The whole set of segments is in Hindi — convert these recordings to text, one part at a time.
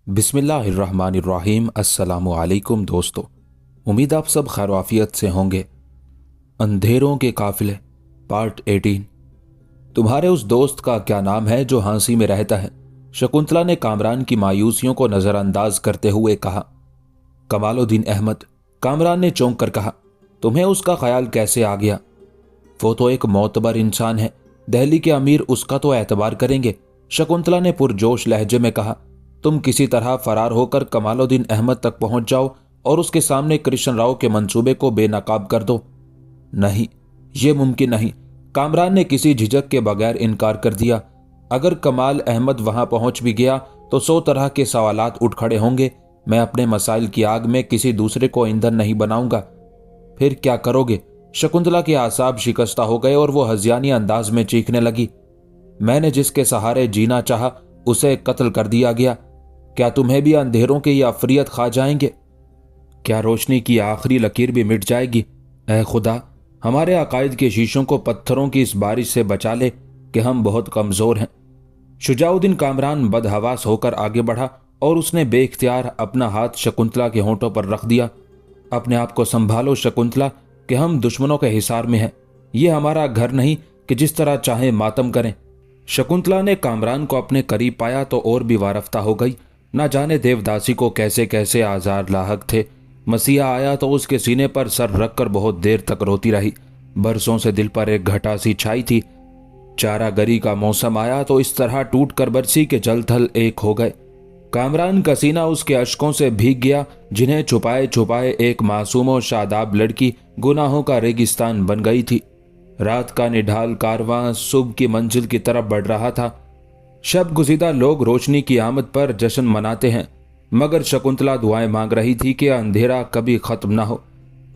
बिस्मिल्लाहिर्रहमानिर्रहीम। अस्सलामु अलैकुम दोस्तों, उम्मीद आप सब खैर आफियत से होंगे। अंधेरों के काफिले पार्ट 18। तुम्हारे उस दोस्त का क्या नाम है जो हाँसी में रहता है? शकुंतला ने कामरान की मायूसियों को नजरअंदाज करते हुए कहा। कमालुद्दीन अहमद। कामरान ने चौंक कर कहा, तुम्हें उसका ख्याल कैसे आ गया? वो तो एक मोतबर इंसान है, दिल्ली के अमीर उसका तो एतबार करेंगे। शकुंतला ने पुरजोश लहजे में कहा, तुम किसी तरह फरार होकर कमालुद्दीन अहमद तक पहुंच जाओ और उसके सामने कृष्ण राव के मंसूबे को बेनकाब कर दो। नहीं, यह मुमकिन नहीं। कामरान ने किसी झिझक के बगैर इनकार कर दिया। अगर कमाल अहमद वहां पहुंच भी गया तो 100 तरह के सवालात उठ खड़े होंगे। मैं अपने मसाइल की आग में किसी दूसरे को ईंधन नहीं बनाऊंगा। फिर क्या करोगे? शकुंतला के आसाब शिकस्ता हो गए और वो हजियानी अंदाज में चीखने लगी। मैंने जिसके सहारे जीना चाहा उसे कत्ल कर दिया गया। क्या तुम्हें भी अंधेरों के ये अफरियत खा जाएंगे? क्या रोशनी की आखिरी लकीर भी मिट जाएगी? ऐ खुदा, हमारे अकायद के शीशों को पत्थरों की इस बारिश से बचा ले कि हम बहुत कमजोर हैं। शुजाउद्दीन कामरान बदहवास होकर आगे बढ़ा और उसने बेख्तियार अपना हाथ शकुंतला के होंठों पर रख दिया। अपने आप को संभालो शकुंतला, कि हम दुश्मनों के हिसार में हैं। ये हमारा घर नहीं कि जिस तरह चाहे मातम करें। शकुंतला ने कामरान को अपने करीब पाया तो और भी वारफ्ता हो गई। ना जाने देवदासी को कैसे कैसे आजार लाहक थे। मसीहा आया तो उसके सीने पर सर रखकर बहुत देर तक रोती रही। बरसों से दिल पर एक घटा सी छाई थी। चारागरी का मौसम आया तो इस तरह टूट कर बरसी के जल थल एक हो गए। कामरान का सीना उसके अश्कों से भीग गया, जिन्हें छुपाए छुपाए एक मासूम और शादाब लड़की गुनाहों का रेगिस्तान बन गई थी। रात का निढाल कारवां सुबह की मंजिल की तरफ बढ़ रहा था। शब गुज़िदा लोग रोशनी की आमद पर जश्न मनाते हैं, मगर शकुंतला दुआएं मांग रही थी कि अंधेरा कभी खत्म ना हो।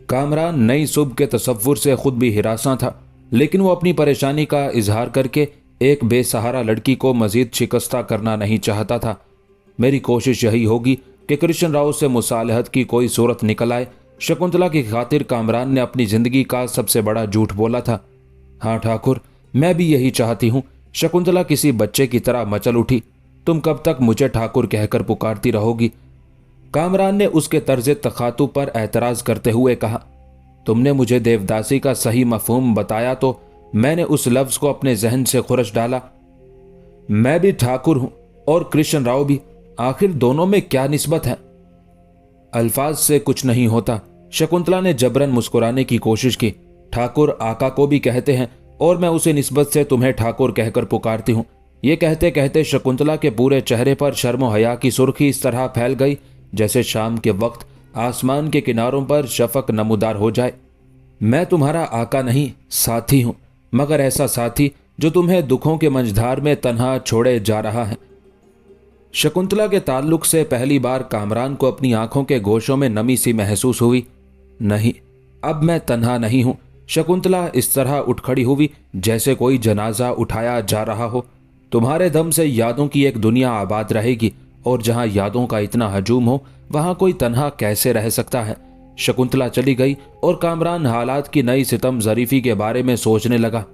कामरान नई सुबह के तसव्वुर से खुद भी हिरासा था, लेकिन वो अपनी परेशानी का इजहार करके एक बेसहारा लड़की को मजीद शिकस्ता करना नहीं चाहता था। मेरी कोशिश यही होगी कि कृष्ण राव से मुसालहत की कोई सूरत निकल आए। शकुंतला की खातिर कामरान ने अपनी जिंदगी का सबसे बड़ा झूठ बोला था। हाँ ठाकुर, मैं भी यही चाहती हूँ। शकुंतला किसी बच्चे की तरह मचल उठी। तुम कब तक मुझे ठाकुर कहकर पुकारती रहोगी? कामरान ने उसके तर्ज तखातु पर एतराज करते हुए कहा, तुमने मुझे देवदासी का सही मफहूम बताया तो मैंने उस लफ्ज को अपने जहन से खुरच डाला। मैं भी ठाकुर हूं और कृष्ण राव भी, आखिर दोनों में क्या निस्बत है? अल्फाज से कुछ नहीं होता। शकुंतला ने जबरन मुस्कुराने की कोशिश की। ठाकुर आका को भी कहते हैं और मैं उसे निस्बत से तुम्हें ठाकुर कहकर पुकारती हूं। ये कहते कहते शकुंतला के पूरे चेहरे पर शर्म हया की सुर्खी इस तरह फैल गई जैसे शाम के वक्त आसमान के किनारों पर शफक नमूदार हो जाए। मैं तुम्हारा आका नहीं, साथी हूं, मगर ऐसा साथी जो तुम्हें दुखों के मंझधार में तन्हा छोड़े जा रहा है। शकुंतला के ताल्लुक से पहली बार कामरान को अपनी आंखों के गोशों में नमी सी महसूस हुई। नहीं, अब मैं तन्हा नहीं हूं। शकुंतला इस तरह उठ खड़ी हुई जैसे कोई जनाजा उठाया जा रहा हो। तुम्हारे दम से यादों की एक दुनिया आबाद रहेगी, और जहां यादों का इतना हजूम हो वहां कोई तन्हा कैसे रह सकता है। शकुंतला चली गई और कामरान हालात की नई सितम जरीफी के बारे में सोचने लगा।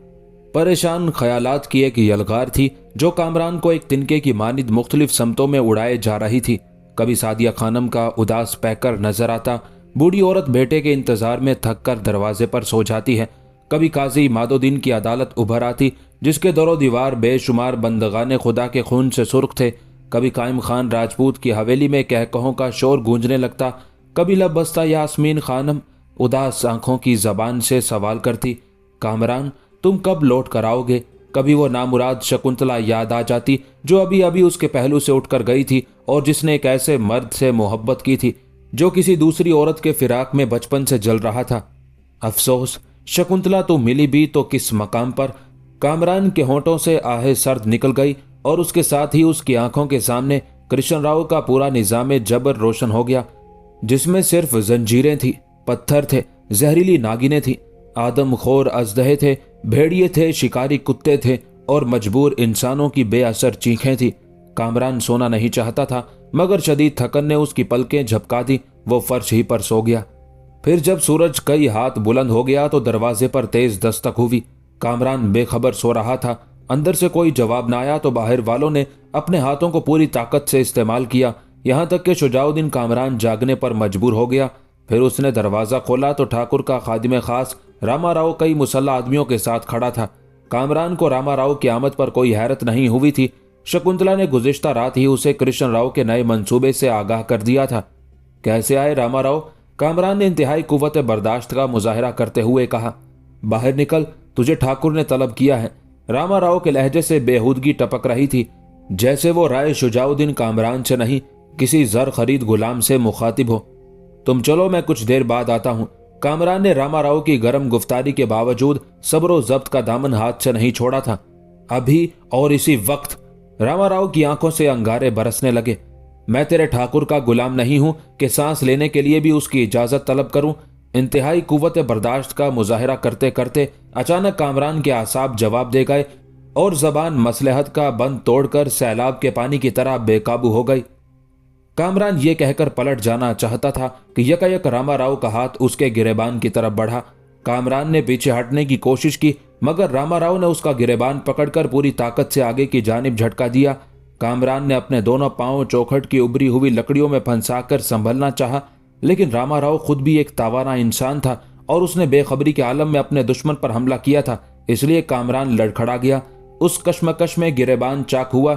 परेशान ख्यालात की एक यलगार थी जो कामरान को एक तिनके की मानिद मुख्तलिफ समतों में उड़ाए जा रही थी। कभी सादिया खानम का उदास पैकर नजर आता। बूढ़ी औरत बेटे के इंतजार में थक कर दरवाजे पर सो जाती है। कभी काजी मादोदीन की अदालत उभर आती, जिसके दरो दीवार बेशुमार बंदगाने खुदा के खून से सुर्ख थे। कभी कायम खान राजपूत की हवेली में कहकहों का शोर गूंजने लगता। कभी लब बस्ता यास्मीन खानम उदास आंखों की जबान से सवाल करती, कामरान तुम कब लौट कर आओगे? कभी वो नामुराद शकुंतला याद आ जाती जो अभी अभी उसके पहलू से उठकर गई थी और जिसने एक ऐसे मर्द से मोहब्बत की थी जो किसी दूसरी औरत के फिराक में बचपन से जल रहा था। अफसोस, शकुंतला तो मिली भी तो किस मकाम पर। कामरान के होंठों से आहे सर्द निकल गई और उसके साथ ही उसकी आंखों के सामने कृष्ण राव का पूरा निजाम जबर रोशन हो गया, जिसमें सिर्फ जंजीरें थी, पत्थर थे, जहरीली नागिनें थी, आदमखोर अजदहे थे, भेड़िए थे, शिकारी कुत्ते थे और मजबूर इंसानों की बेअसर चीखें थी। कामरान सोना नहीं चाहता था, मगर शदीद थकन ने उसकी पलकें झपका दी। वो फर्श ही पर सो गया। फिर जब सूरज कई हाथ बुलंद हो गया तो दरवाजे पर तेज दस्तक हुई। कामरान बेखबर सो रहा था। अंदर से कोई जवाब न आया तो बाहर वालों ने अपने हाथों को पूरी ताकत से इस्तेमाल किया, यहां तक कि शुजाउद्दीन कामरान जागने पर मजबूर हो गया। फिर उसने दरवाजा खोला तो ठाकुर का खादिम खास रामा राव कई मुसल्ला आदमियों के साथ खड़ा था। कामरान को रामा राव की आमद पर कोई हैरत नहीं हुई थी। शकुंतला ने गुज़िश्ता रात ही उसे कृष्ण राव के नए मंसूबे से आगाह कर दिया था। कैसे आए रामा राव? कामरान ने इंतहाई कुव्वत बर्दाश्त का मुजाहिरा करते हुए कहा। बाहर निकल, तुझे ठाकुर ने तलब किया है। रामा राव के लहजे से बेहूदगी टपक रही थी, जैसे वो राय शुजाउद्दीन कामरान से नहीं किसी जर खरीद गुलाम से मुखातिब हो। तुम चलो, मैं कुछ देर बाद आता हूं। कामरान ने रामा राव की गर्म गुफ्तारी के बावजूद सब्र जब्त का दामन हाथ से नहीं छोड़ा था। अभी और इसी वक्त रामा राव की आंखों से अंगारे बरसने लगे। मैं तेरे ठाकुर का गुलाम नहीं हूं कि सांस लेने के लिए भी उसकी इजाजत तलब करूं। इंतहाई कुव्वत बर्दाश्त का मुजाहिरा करते करते अचानक कामरान के आसाब जवाब दे गए और जबान मसलहत का बंद तोड़कर सैलाब के पानी की तरह बेकाबू हो गई। कामरान ये कहकर पलट जाना चाहता था कि यकायक रामा राव का हाथ उसके गिरेबान की तरफ बढ़ा। कामरान ने पीछे हटने की कोशिश की, मगर रामा राव ने उसका गिरेबान पकड़कर पूरी ताकत से आगे की जानिब झटका दिया। कामरान ने अपने दोनों पांव चौखट की उभरी हुई लकड़ियों में फंसाकर संभलना चाहा, लेकिन रामा राव खुद भी एक तावाना इंसान था और उसने बेखबरी के आलम में अपने दुश्मन पर हमला किया था। इसलिए कामरान लड़खड़ा गया। उस कश्मकश में गिरेबान चाक हुआ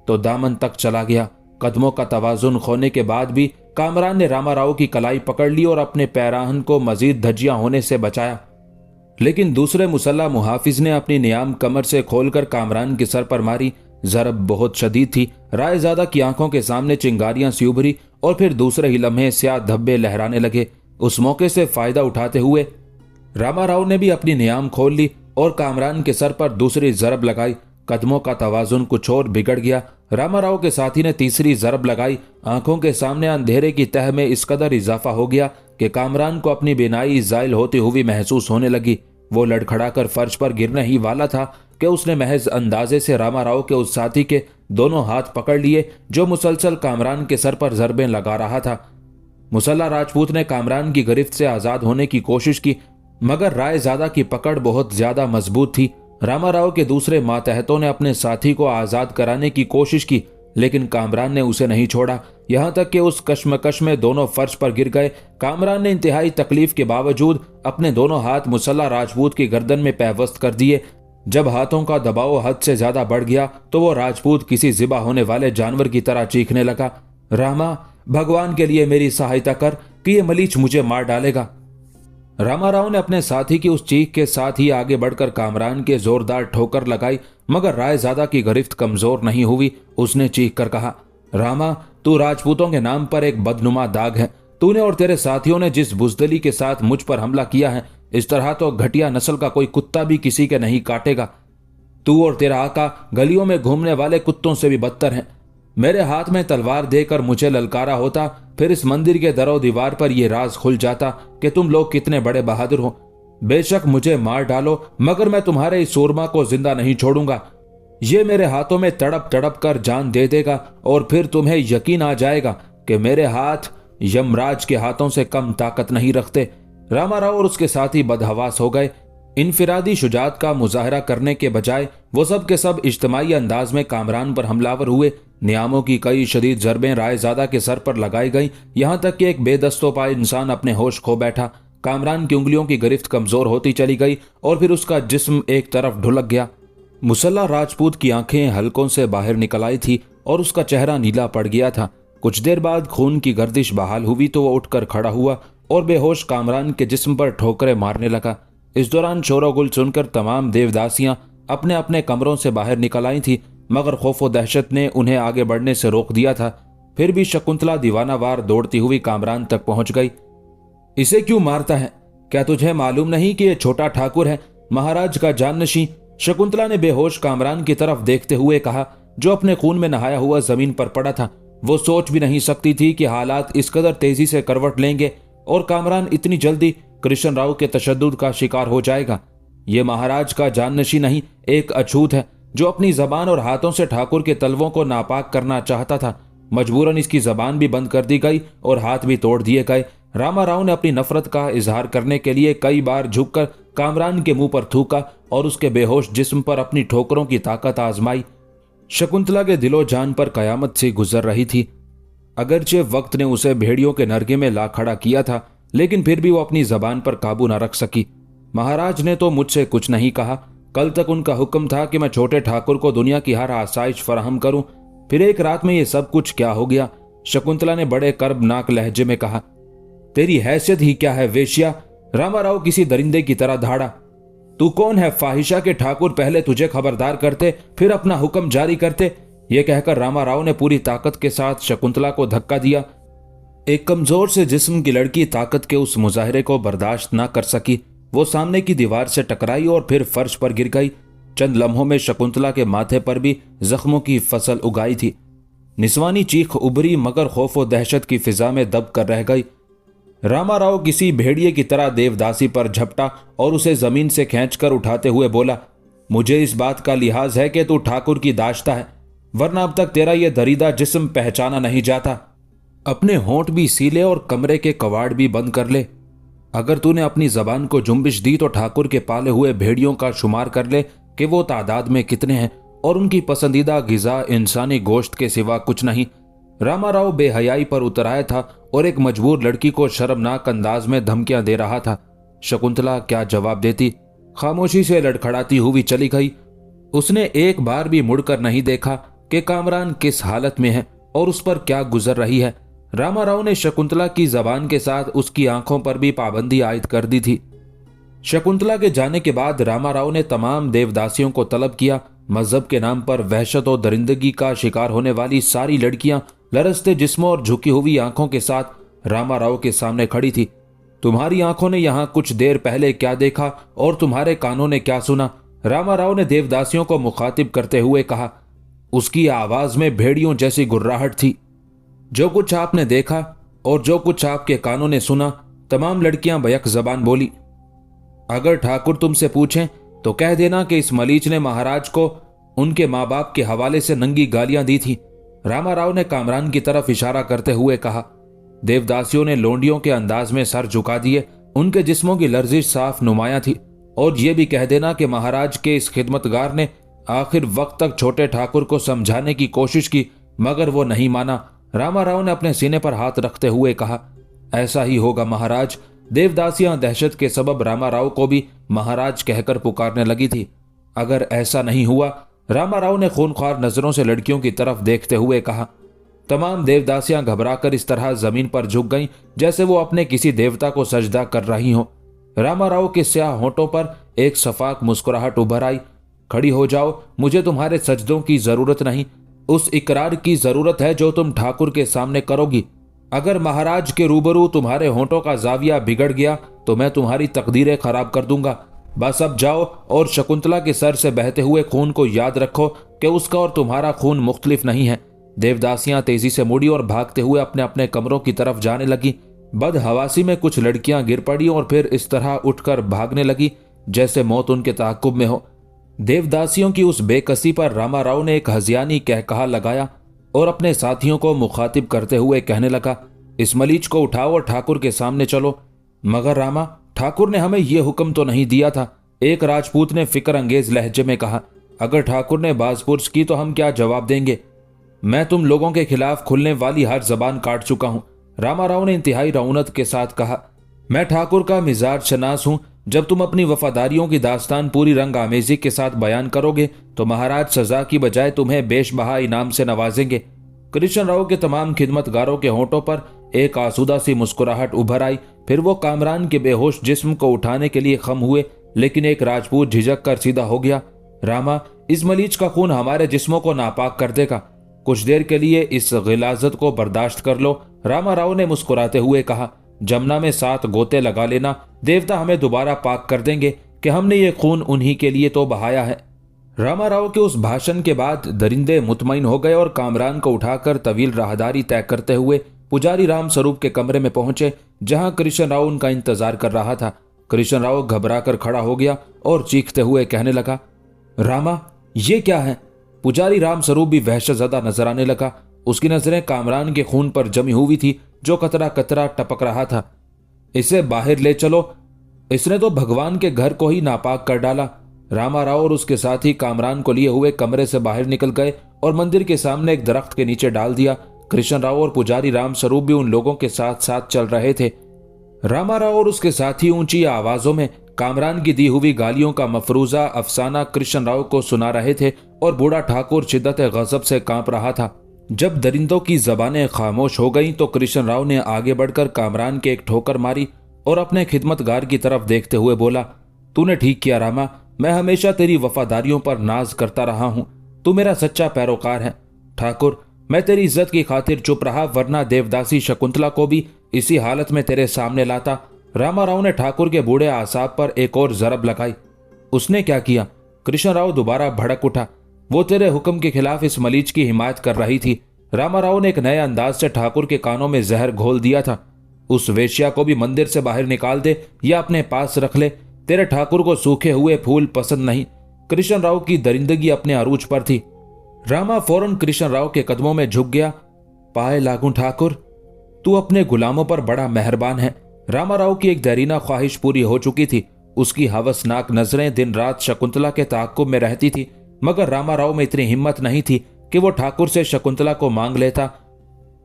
तो दामन तक चला गया। कदमों का तवाजुन खोने के बाद भी कामरान ने रामा राव की कलाई पकड़ ली और अपने पैराहन को मजीद धज्जियां होने से बचाया। लेकिन दूसरे मुसल्ला मुहाफिज ने अपनी नियाम कमर से खोलकर कामरान के सर पर मारी। जरब बहुत शदीद थी। रायजादा की आंखों के सामने चिंगारियां सी उभरी और फिर दूसरे ही लम्हे स्याह धब्बे लहराने लगे। उस मौके से फायदा उठाते हुए रामा राव ने भी अपनी नियाम खोल ली और कामरान के सर पर दूसरी जरब लगाई। कदमों का तवाजुन कुछ और बिगड़ गया। रामा राव के साथी ने तीसरी जरब लगाई। आंखों के सामने अंधेरे की तह में इस कदर इजाफा हो गया कि कामरान को अपनी बिनाई जायल होती हुई महसूस होने लगी। वो लड़खड़ाकर फर्श पर गिरने ही वाला था कि उसने महज अंदाजे से रामा राव के उस साथी के दोनों हाथ पकड़ लिए जो मुसलसल कामरान के सर पर जरबें लगा रहा था। मुसल्ला राजपूत ने कामरान की गिरफ्त से आजाद होने की कोशिश की, मगर रायजादा की पकड़ बहुत ज्यादा मजबूत थी। रामा राव के दूसरे मातहतों ने अपने साथी को आजाद कराने की कोशिश की, लेकिन कामरान ने उसे नहीं छोड़ा। यहां तक कि उस कश्मकश में दोनों फर्श पर गिर गए। कामरान ने इंतहाई तकलीफ के बावजूद अपने दोनों हाथ मुसल्ला राजपूत की गर्दन में पैवस्त कर दिए। जब हाथों का दबाव हद से ज्यादा बढ़ गया तो वो राजपूत किसी जिबा होने वाले जानवर की तरह चीखने लगा। रामा, भगवान के लिए मेरी सहायता कर कि ये मलीच मुझे मार डालेगा। रामा राव ने अपने साथी की उस चीख के साथ ही आगे बढ़कर कामरान के जोरदार ठोकर लगाई, मगर रायजादा की गिरफ्त कमजोर नहीं हुई। उसने चीख कर कहा, रामा, तू राजपूतों के नाम पर एक बदनुमा दाग है। तूने और तेरे साथियों ने जिस बुजदली के साथ मुझ पर हमला किया है, इस तरह तो घटिया नस्ल का कोई कुत्ता भी किसी के नहीं काटेगा। तू और तेरा आका गलियों में घूमने वाले कुत्तों से भी बदतर हैं। मेरे हाथ में तलवार देकर मुझे ललकारा होता, फिर इस मंदिर के दरो दीवार पर यह राज खुल जाता कि तुम लोग कितने बड़े बहादुर हो। बेशक मुझे मार डालो, मगर मैं तुम्हारे इस सूरमा को जिंदा नहीं छोड़ूंगा। ये मेरे हाथों में तड़प तड़प कर जान दे देगा और फिर तुम्हें यकीन आ जाएगा कि मेरे हाथ यमराज के हाथों से कम ताकत नहीं रखते। रामा राव और उसके साथी बदहवास हो गए। इनफिरादी शुजात का मुजाहरा करने के बजाय वो सब के सब इज्तिमाई अंदाज में कामरान पर हमलावर हुए। नियामों की कई शदीद जरबें रायजादा के सर पर लगाई गई, यहां तक कि एक बेदस्तोपाय इंसान अपने होश खो बैठा। कामरान की उंगलियों की गिरफ्त कमजोर होती चली गई और फिर उसका जिस्म एक तरफ ढुलक गया। मुसल्ला राजपूत की आंखें हलकों से बाहर निकल आई थी और उसका चेहरा नीला पड़ गया था। कुछ देर बाद खून की गर्दिश बहाल हुई तो वो उठकर खड़ा हुआ और बेहोश कामरान के जिस्म पर ठोकरें मारने लगा। इस दौरान शोरगुल सुनकर तमाम देवदासियां अपने अपने कमरों से बाहर निकल आई थी, मगर खौफ व दहशत ने उन्हें आगे बढ़ने से रोक दिया था। फिर भी शकुंतला दीवानावार दौड़ती हुई कामरान तक पहुंच गई। इसे क्यों मारता है? क्या तुझे मालूम नहीं कि यह छोटा ठाकुर है, महाराज का जाननशीं? शकुंतला ने बेहोश कामरान की तरफ देखते हुए कहा, जो अपने खून में नहाया हुआ जमीन पर पड़ा था। वो सोच भी नहीं सकती थी कि हालात इस कदर तेजी से करवट लेंगे और कामरान इतनी जल्दी कृष्ण राव के तशद्दुद का शिकार हो जाएगा। ये महाराज का जाननशीं नहीं, एक अछूत है जो अपनी जबान और हाथों से ठाकुर के तलवों को नापाक करना चाहता था। मजबूरन इसकी जबान भी बंद कर दी गई और हाथ भी तोड़ दिए गए। रामाराव ने अपनी नफरत का इजहार करने के लिए कई बार झुककर कामरान के मुंह पर थूका और उसके बेहोश जिस्म पर अपनी ठोकरों की ताकत आजमाई। शकुंतला के दिलो जान पर कयामत से गुजर रही थी। अगरचे वक्त ने उसे भेड़ियों के नरगे में ला खड़ा किया था, लेकिन फिर भी वो अपनी जबान पर काबू न रख सकी। महाराज ने तो मुझसे कुछ नहीं कहा। कल तक उनका हुक्म था कि मैं छोटे ठाकुर को दुनिया की हर आसाइश फराहम करूं, फिर एक रात में ये सब कुछ क्या हो गया? शकुंतला ने बड़े कर्बनाक लहजे में कहा। तेरी हैसियत ही क्या है वेश्या? रामाराव किसी दरिंदे की तरह धाड़ा। तू कौन है फाहिशा के ठाकुर? पहले तुझे खबरदार करते, फिर अपना हुक्म जारी करते। यह कहकर रामाराव ने पूरी ताकत के साथ शकुंतला को धक्का दिया। एक कमजोर से जिस्म की लड़की ताकत के उस मुजाहरे को बर्दाश्त न कर सकी। वो सामने की दीवार से टकराई और फिर फर्श पर गिर गई। चंद लम्हों में शकुंतला के माथे पर भी जख्मों की फसल उगाई थी। निस्वानी चीख उभरी मगर खौफ व दहशत की फिजा में दब कर रह गई। रामाराव किसी भेड़िए की तरह देवदासी पर झपटा और उसे जमीन से खींचकर उठाते हुए बोला, मुझे इस बात का लिहाज है कि तू ठाकुर की दाश्ता है, वरना अब तक तेरा यह दरीदा जिस्म पहचाना नहीं जाता। अपने होंठ भी सीले और कमरे के कवाड़ भी बंद कर ले। अगर तूने अपनी जबान को जुम्बिश दी तो ठाकुर के पाले हुए भेड़ियों का शुमार कर ले कि वो तादाद में कितने हैं और उनकी पसंदीदा गिजा इंसानी गोश्त के सिवा कुछ नहीं। रामाराव बेहयाई पर उतर आया था और एक मजबूर लड़की को शर्मनाक अंदाज में धमकियां दे रहा था। शकुंतला क्या जवाब देती? खामोशी से लड़खड़ाती हुई चली गई। उसने एक बार भी मुड़कर नहीं देखा कि कामरान किस हालत में है और उस पर क्या गुजर रही है। रामाराव ने शकुंतला की जबान के साथ उसकी आंखों पर भी पाबंदी आयद कर दी थी। शकुंतला के जाने के बाद रामाराव ने तमाम देवदासियों को तलब किया। मजहब के नाम पर वहशत और दरिंदगी का शिकार होने वाली सारी लड़कियां लरसते जिस्मों और झुकी हुई आंखों के साथ रामाराव के सामने खड़ी थी। तुम्हारी आंखों ने यहां कुछ देर पहले क्या देखा और तुम्हारे कानों ने क्या सुना? रामाराव ने देवदासियों को मुखातिब करते हुए कहा। उसकी आवाज में भेड़ियों जैसी गुर्राहट थी। जो कुछ आपने देखा और जो कुछ आपके कानों ने सुना, तमाम लड़कियां बैक जबान बोली। अगर ठाकुर तुमसे पूछें तो कह देना कि इस मलीच ने महाराज को उनके माँ बाप के हवाले से नंगी गालियां दी थी। रामाराव ने कामरान की तरफ इशारा करते हुए कहा। देवदासियों ने लोंडियों के अंदाज में सर झुका दिए। उनके जिस्मों की लर्जिश साफ नुमाया थी। और यह भी कह देना कि महाराज के इस खिदमतगार ने आखिर वक्त तक छोटे ठाकुर को समझाने की कोशिश की, मगर वो नहीं माना। रामाराव ने अपने सीने पर हाथ रखते हुए कहा। ऐसा ही होगा महाराज। देवदासियां दहशत के सबब रामाराव को भी महाराज कहकर पुकारने लगी थी। अगर ऐसा नहीं हुआ, रामाराव ने खूनख्वार नजरों से लड़कियों की तरफ देखते हुए कहा। तमाम देवदासियां घबराकर इस तरह जमीन पर झुक गईं जैसे वो अपने किसी देवता को सजदा कर रही हों। रामाराव के स्याह होंठों पर एक सफाक मुस्कुराहट उभर आई। खड़ी हो जाओ, मुझे तुम्हारे सजदों की जरूरत नहीं, उस इकरार की जरूरत है जो तुम ठाकुर के सामने करोगी। अगर महाराज के रूबरू तुम्हारे होंठों का जाविया बिगड़ गया तो मैं तुम्हारी तकदीरें खराब कर दूंगा। बस अब जाओ और शकुंतला के सर से बहते हुए खून को याद रखो कि उसका और तुम्हारा खून मुख्तलिफ नहीं है। देवदासियां तेजी से मुड़ी और भागते हुए अपने अपने कमरों की तरफ जाने लगी। बदहवासी में कुछ लड़कियां गिर पड़ी और फिर इस तरह उठकर भागने लगी जैसे मौत उनके ताक़ुब में हो। देवदासियों की उस बेकसी पर रामाराव ने एक हजियानी कहकहा लगाया और अपने साथियों को मुखातिब करते हुए कहने लगा। इस मलीच को उठाओ और ठाकुर के सामने चलो। मगर रामा, ठाकुर ने हमें यह हुक्म तो नहीं दिया था, एक राजपूत ने फिक्र अंगेज लहजे में कहा। अगर ठाकुर ने बाजपुर्स की तो हम क्या जवाब देंगे? मैं तुम लोगों के खिलाफ खुलने वाली हर जबान काट चुका हूं। रामाराव ने इंतहाई रौनत के साथ कहा। मैं ठाकुर का मिजाज शनास हूं। जब तुम अपनी वफादारियों की दास्तान पूरी रंग आमेजी के साथ बयान करोगे तो महाराज सजा की बजाय तुम्हें बेशबहा इनाम से नवाजेंगे। कृष्ण राव के तमाम खिदमतगारों के होंठों पर एक आसूदा सी मुस्कुराहट उभर आई। फिर वो कामरान के बेहोश जिस्म को उठाने के लिए खम हुए, लेकिन एक राजपूत झिझक कर सीधा हो गया। रामा, इस मलीच का खून हमारे जिस्मों को नापाक कर देगा। कुछ देर के लिए इस गिलाजत को बर्दाश्त कर लो। रामाराव ने मुस्कुराते हुए कहा। जमुना में 7 गोते लगा लेना, देवता हमें दोबारा पाक कर देंगे कि हमने ये खून उन्हीं के लिए तो बहाया है। रामाराव के उस भाषण के बाद दरिंदे मुतमईन हो गए और कामरान को उठाकर तवील राहदारी तय करते हुए पुजारी राम स्वरूप के कमरे में पहुंचे, जहां कृष्ण राव उनका इंतजार कर रहा था। कृष्ण राव घबराकर खड़ा हो गया और चीखते हुए कहने लगा, रामा, ये क्या है? पुजारी राम स्वरूप भी वहशतज़दा नजर आने लगा। उसकी नजरें कामरान के खून पर जमी हुई थी जो कतरा कतरा टपक रहा था। इसे बाहर ले चलो। इसने तो भगवान के घर को ही नापाक कर डाला। रामाराव और उसके साथी कामरान को लिए हुए कमरे से बाहर निकल गए और मंदिर के सामने एक दरख्त के नीचे डाल दिया। कृष्णराव और पुजारी रामस्वरूप भी उन लोगों के साथ साथ चल रहे थे। रामाराव और उसके साथी ऊंची आवाजों में कामरान की दी हुई गालियों का मफरूजा अफसाना कृष्णराव को सुना रहे थे और बूढ़ा ठाकुर शिद्दत गजब से कांप रहा था। जब दरिंदों की जबानें खामोश हो गईं तो कृष्णराव ने आगे बढ़कर कामरान के एक ठोकर मारी और अपने खिदमतगार की तरफ देखते हुए बोला, तूने ठीक किया रामा, मैं हमेशा तेरी वफादारियों पर नाज करता रहा हूं। तू मेरा सच्चा पैरोकार है। ठाकुर, मैं तेरी इज्जत की खातिर चुप रहा, वरना देवदासी शकुंतला को भी इसी हालत में तेरे सामने लाता। रामाराव ने ठाकुर के बूढ़े आसाब पर एक और जरब लगाई। उसने क्या किया? कृष्णराव दोबारा भड़क उठा। वो तेरे हुक्म के खिलाफ इस मलीज की हिमायत कर रही थी। रामाराव ने एक नए अंदाज से ठाकुर के कानों में जहर घोल दिया था। उस वेश्या को भी मंदिर से बाहर निकाल दे या अपने पास रख ले। तेरे ठाकुर को सूखे हुए फूल पसंद नहीं। कृष्णराव की दरिंदगी अपने अरूज पर थी। रामा फौरन कृष्णराव के कदमों में झुक गया। पाए लागू ठाकुर, तू अपने गुलामों पर बड़ा मेहरबान है। रामाराव की एक देरीना ख्वाहिश पूरी हो चुकी थी। उसकी हवसनाक नजरें दिन रात शकुंतला के ताक्कुब में रहती थी, मगर रामाराव में इतनी हिम्मत नहीं थी कि वो ठाकुर से शकुंतला को मांग लेता।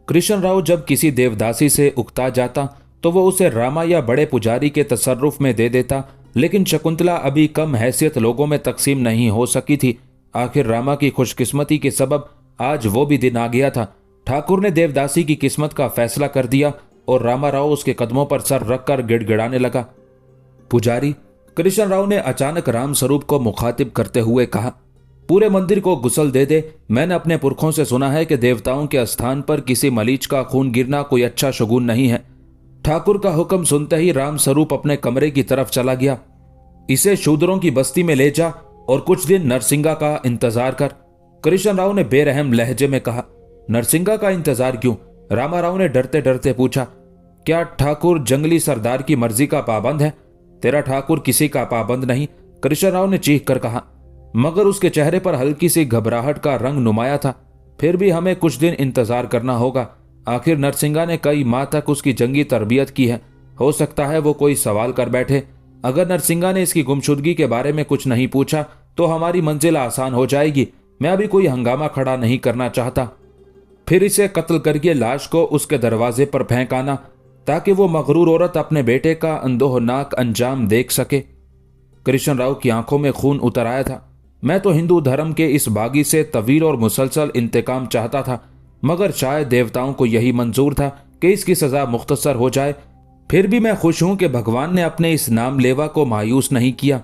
कृष्णराव जब किसी देवदासी से उकता जाता तो वो उसे रामा या बड़े पुजारी के तसर्रुफ में दे देता, लेकिन शकुंतला अभी कम हैसियत लोगों में तकसीम नहीं हो सकी थी। आखिर रामा की खुशकिस्मती के सबब आज वो भी दिन आ गया था। ठाकुर ने देवदासी की किस्मत का फैसला कर दिया और रामाराव उसके कदमों पर सर रखकर गिड़गिड़ाने लगा। पुजारी, कृष्णराव ने अचानक रामस्वरूप को मुखातिब करते हुए कहा, पूरे मंदिर को गुसल दे दे। मैंने अपने पुरखों से सुना है कि देवताओं के स्थान पर किसी मलीच का खून गिरना कोई अच्छा शगुन नहीं है। ठाकुर का हुक्म सुनते ही रामस्वरूप अपने कमरे की तरफ चला गया। इसे शूद्रों की बस्ती में ले जा और कुछ दिन नरसिंगा का इंतजार कर। कृष्णराव ने बेरहम लहजे में कहा। नरसिंगा का इंतजार क्यों? रामाराव ने डरते डरते पूछा। क्या ठाकुर जंगली सरदार की मर्जी का पाबंद है? तेरा ठाकुर किसी का पाबंद नहीं, कृष्णराव ने चीख कर कहा, मगर उसके चेहरे पर हल्की सी घबराहट का रंग नुमाया था। फिर भी हमें कुछ दिन इंतजार करना होगा। आखिर नरसिंगा ने कई माह तक उसकी जंगी तरबियत की है। हो सकता है वो कोई सवाल कर बैठे। अगर नरसिंगा ने इसकी गुमशुदगी के बारे में कुछ नहीं पूछा तो हमारी मंजिल आसान हो जाएगी। मैं अभी कोई हंगामा खड़ा नहीं करना चाहता। फिर इसे कत्ल करके लाश को उसके दरवाजे पर फेंक आना, ताकि वो मगरूर औरत अपने बेटे का अंदोहनाक अंजाम देख सके। कृष्णराव की आंखों में खून उतर आया था। मैं तो हिंदू धर्म के इस बागी से तवील और मुसलसल इंतकाम चाहता था, मगर शायद देवताओं को यही मंजूर था कि इसकी सजा मुख्तसर हो जाए। फिर भी मैं खुश हूं कि भगवान ने अपने इस नाम लेवा को मायूस नहीं किया।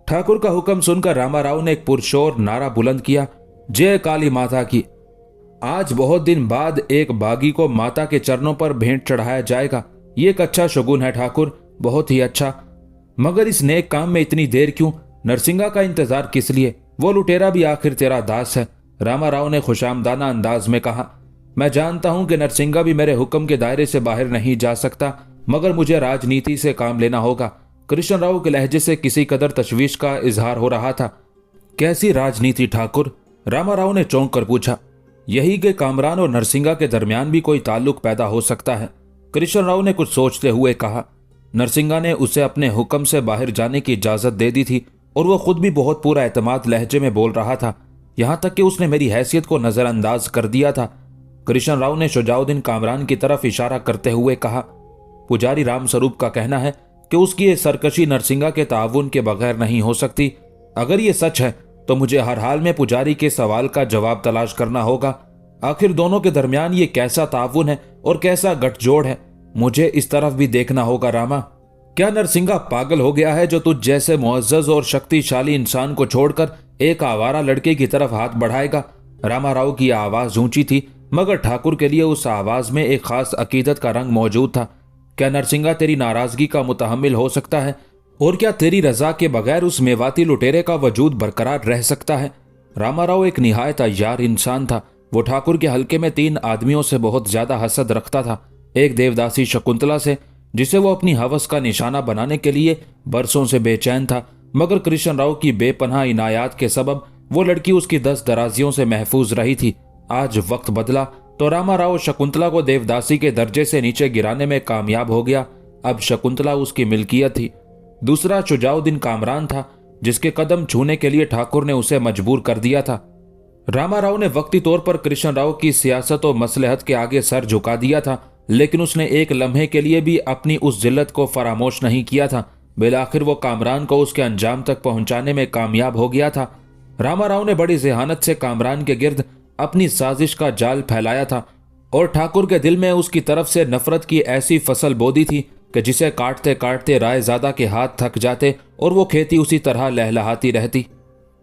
ठाकुर का हुक्म सुनकर रामाराव ने एक पुरशोर नारा बुलंद किया, जय काली माता की। आज बहुत दिन बाद एक बागी को माता के चरणों पर भेंट चढ़ाया जाएगा। ये एक अच्छा शगुन है ठाकुर, बहुत ही अच्छा। मगर इस नेक काम में इतनी देर क्यों? नरसिंगा का इंतजार किस लिए? वो लुटेरा भी आखिर तेरा दास है। रामाराव ने खुशामदाना अंदाज में कहा। मैं जानता हूं कि नरसिंगा भी मेरे हुक्म के दायरे से बाहर नहीं जा सकता, मगर मुझे राजनीति से काम लेना होगा। कृष्णराव के लहजे से किसी कदर तशवीश का इजहार हो रहा था। कैसी राजनीति ठाकुर? रामाराव ने चौंक कर पूछा। यही कि कामरान और नरसिंगा के दरमियान भी कोई ताल्लुक पैदा हो सकता है। कृष्णराव ने कुछ सोचते हुए कहा। नरसिंगा ने उसे अपने हुक्म से बाहर जाने की इजाजत दे दी थी और वह खुद भी बहुत पूरा एतमाद लहजे में बोल रहा था। यहां तक कि उसने मेरी हैसियत को नजरअंदाज कर दिया था। कृष्णराव ने शुजाउद्दीन कामरान की तरफ इशारा करते हुए कहा। पुजारी रामस्वरूप का कहना है कि उसकी ये सरकशी नरसिंगा के ताउन के बगैर नहीं हो सकती। अगर ये सच है तो मुझे हर हाल में पुजारी के सवाल का जवाब तलाश करना होगा। आखिर दोनों के दरमियान ये कैसा ताउन है और कैसा गठजोड़ है? मुझे इस तरफ भी देखना होगा। रामा, क्या नरसिंगा पागल हो गया है जो तुझ जैसे मुअज्जज और शक्तिशाली इंसान को छोड़कर एक आवारा लड़के की तरफ हाथ बढ़ाएगा? रामाराव की आवाज ऊंची थी, मगर ठाकुर के लिए उस आवाज में एक खास अकीदत का रंग मौजूद था। क्या नरसिंगा तेरी नाराजगी का मुतहम्मिल हो सकता है? और क्या तेरी रजा के बगैर उस मेवाती लुटेरे का वजूद बरकरार रह सकता है? रामाराव एक निहायत अय्यार इंसान था। वो ठाकुर के हल्के में 3 आदमियों से बहुत ज्यादा हसद रखता था। एक देवदासी शकुंतला से, जिसे वो अपनी हवस का निशाना बनाने के लिए बरसों से बेचैन था, मगर कृष्णराव की बेपनाह इनायात के सबब वो लड़की उसकी 10 दराजियों से महफूज रही थी। आज वक्त बदला तो रामाराव शकुंतला को देवदासी के दर्जे से नीचे गिराने में कामयाब हो गया। अब शकुंतला उसकी मिल्कियत थी। दूसरा शुजाउद्दीन कामरान था, जिसके कदम छूने के लिए ठाकुर ने उसे मजबूर कर दिया था। रामाराव ने वक्ती तौर पर कृष्ण राव की सियासत और मसलहत के आगे सर झुका दिया था, लेकिन उसने एक लम्हे के लिए भी अपनी उस जिल्लत को फरामोश नहीं किया था। बिलाखिर वो कामरान को उसके अंजाम तक पहुंचाने में कामयाब हो गया था। रामाराव ने बड़ी ज़हानत से कामरान के गिर्द अपनी साजिश का जाल फैलाया था और ठाकुर के दिल में उसकी तरफ से नफरत की ऐसी फसल बो दी थी कि जिसे काटते काटते रायजादा के हाथ थक जाते और वो खेती उसी तरह लहलहाती रहती।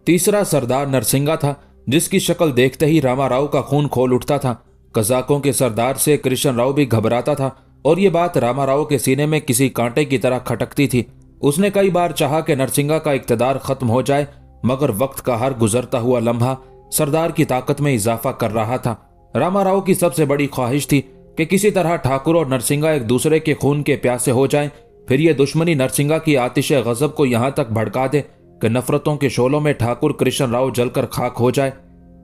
तीसरा सरदार नरसिंगा था, जिसकी शक्ल देखते ही रामाराव का खून खोल उठता था। कज़ाकों के सरदार से कृष्ण राव भी घबराता था और ये बात रामाराव के सीने में किसी कांटे की तरह खटकती थी। उसने कई बार चाहा कि नरसिंगा का इक़्तिदार खत्म हो जाए, मगर वक्त का हर गुजरता हुआ लम्हा सरदार की ताकत में इजाफा कर रहा था। रामाराव की सबसे बड़ी ख्वाहिश थी कि किसी तरह ठाकुर और नरसिंगा एक दूसरे के खून के प्यासे हो जाएं, फिर ये दुश्मनी नरसिंगा की आतिश गजब को यहां तक भड़का दे कि नफरतों के शोलों में ठाकुर कृष्ण राव जलकर खाक हो जाए।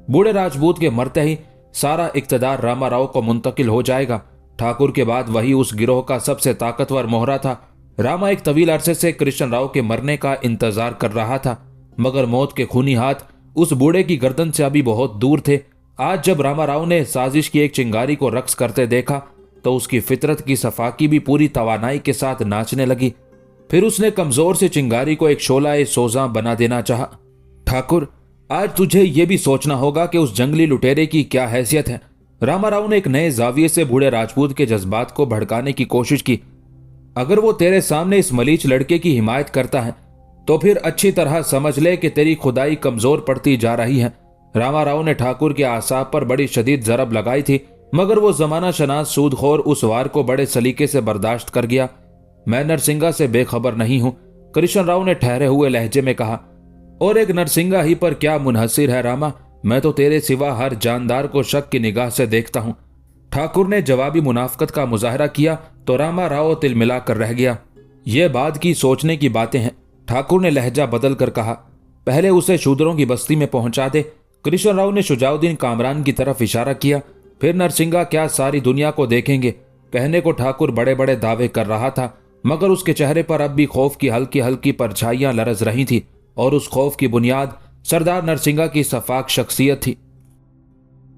बूढ़े राजपूत के मरते ही सारा इक़्तिदार रामाराव को मुंतकिल हो जाएगा। ठाकुर के बाद वही उस गिरोह का सबसे ताकतवर मोहरा था। रामा एक तवील अरसे से कृष्ण राव के मरने का इंतजार कर रहा था, मगर मौत के खूनी हाथ उस बूढ़े की गर्दन से अभी बहुत दूर थे। आज जब रामाराव ने साजिश की एक चिंगारी को रक्स करते देखा तो उसकी फितरत की सफाकी भी पूरी तवानाई के साथ नाचने लगी। फिर उसने कमजोर से चिंगारी को एक शोलाए सोजा बना देना चाहा। ठाकुर, आज तुझे यह भी सोचना होगा कि उस जंगली लुटेरे की क्या हैसियत है। रामाराव ने एक नए जाविये से बूढ़े राजपूत के जज्बात को भड़काने की कोशिश की। अगर वो तेरे सामने इस मलीच लड़के की हिमायत करता है तो फिर अच्छी तरह समझ ले कि तेरी खुदाई कमजोर पड़ती जा रही है। रामाराव ने ठाकुर के आसाब पर बड़ी शदीद जरब लगाई थी, मगर वो जमाना शनास सूदखोर उस वार को बड़े सलीके से बर्दाश्त कर गया। मैं नरसिंगा से बेखबर नहीं हूं, कृष्ण राव ने ठहरे हुए लहजे में कहा। और एक नरसिंगा ही पर क्या मुनहसिर है रामा, मैं तो तेरे सिवा हर जानदार को शक की निगाह से देखता हूं। ठाकुर ने जवाबी मुनाफकत का मुजाहरा किया तो रामाराव तिलमिला कर रह गया। ये बात की सोचने की बातें हैं, ठाकुर ने लहजा बदल कर कहा। पहले उसे शूद्रों की बस्ती में पहुंचा दे। कृष्ण राव ने शुजाउद्दीन कामरान की तरफ इशारा किया। फिर नरसिंगा क्या सारी दुनिया को देखेंगे। कहने को ठाकुर बड़े बड़े दावे कर रहा था, मगर उसके चेहरे पर अब भी खौफ की हल्की हल्की परछाइयां लरज रही थी और उस खौफ की बुनियाद सरदार नरसिंगा की सफाक शख्सियत थी।